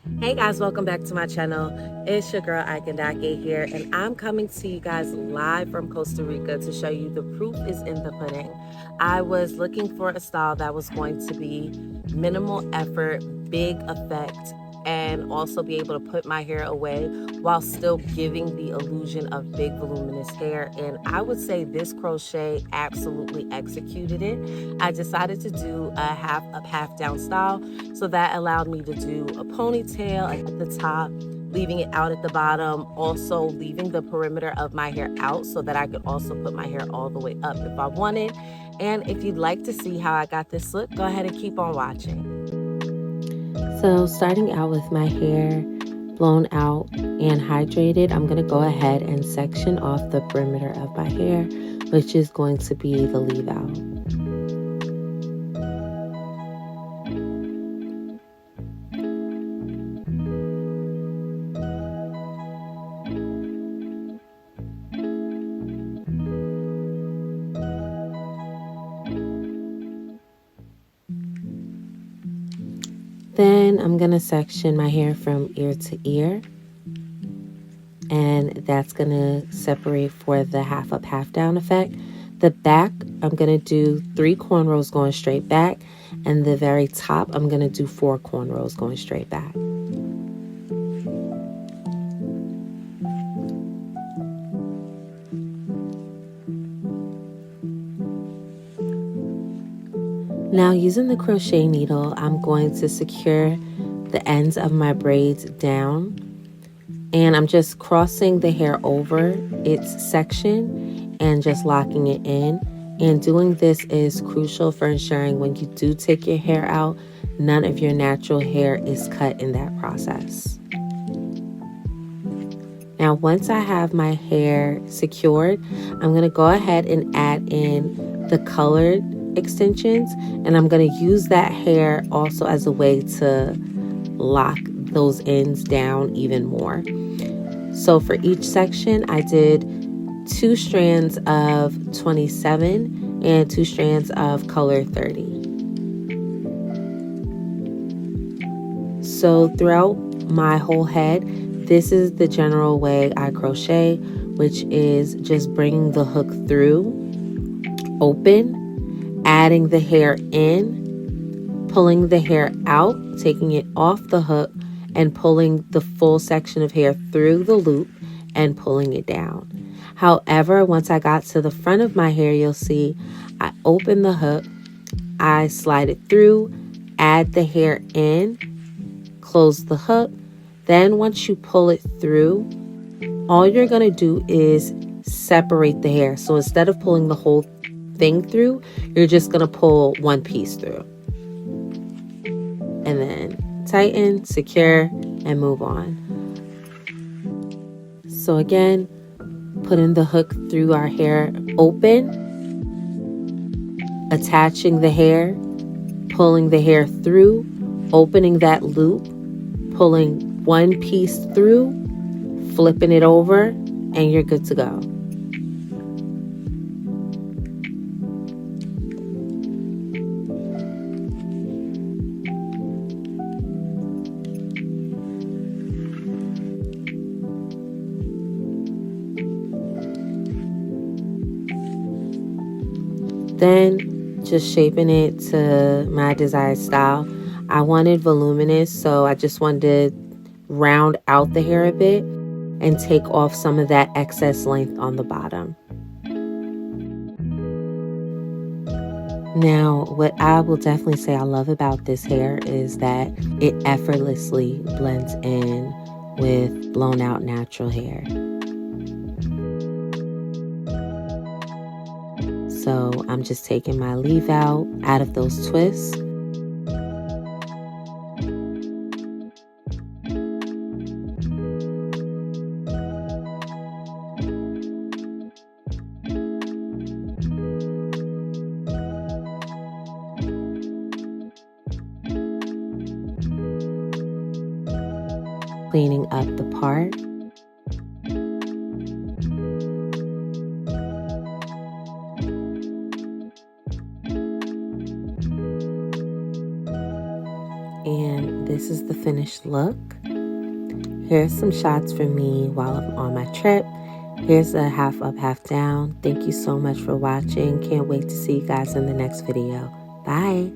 Hey guys, welcome back to my channel. It's your girl Ikandake here, and I'm coming to you guys live from Costa Rica to show you the proof is in the pudding. I was looking for a style that was going to be minimal effort, big effect, and also be able to put my hair away while still giving the illusion of big voluminous hair. And I would say this crochet absolutely executed it. I decided to do a half up, half down style, so that allowed me to do a ponytail at the top, leaving it out at the bottom, also leaving the perimeter of my hair out so that I could also put my hair all the way up if I wanted. And if you'd like to see how I got this look, go ahead and keep on watching. So starting out with my hair blown out and hydrated, I'm going to go ahead and section off the perimeter of my hair, which is going to be the leave out. Then I'm going to section my hair from ear to ear, and that's going to separate for the half up, half down effect. The back, I'm going to do 3 cornrows going straight back, and the very top, I'm going to do 4 cornrows going straight back. Now, using the crochet needle, I'm going to secure the ends of my braids down, and I'm just crossing the hair over its section and just locking it in. And doing this is crucial for ensuring when you do take your hair out, none of your natural hair is cut in that process. Now, once I have my hair secured, I'm going to go ahead and add in the colored extensions, and I'm going to use that hair also as a way to lock those ends down even more. So for each section, I did 2 strands of 27 and 2 strands of color 30. So throughout my whole head, this is the general way I crochet, which is just bringing the hook through, open, adding the hair in, pulling the hair out, taking it off the hook, and pulling the full section of hair through the loop and pulling it down. However, once I got to the front of my hair, you'll see I open the hook, I slide it through, add the hair in, close the hook. Then once you pull it through, all you're going to do is separate the hair. So instead of pulling the whole thing through, you're just going to pull one piece through. And then tighten, secure, and move on. So again, putting the hook through our hair open, attaching the hair, pulling the hair through, opening that loop, pulling one piece through, flipping it over, and you're good to go. Then just shaping it to my desired style. I wanted voluminous, so I just wanted to round out the hair a bit and take off some of that excess length on the bottom. Now, what I will definitely say I love about this hair is that it effortlessly blends in with blown out natural hair. So I'm just taking my leave out of those twists. Cleaning up the part. And this is the finished finished look. Here's some shots for me while I'm on my trip. Here's a half up, half down. Thank you so much for watching. Can't wait to see you guys in the next video. Bye.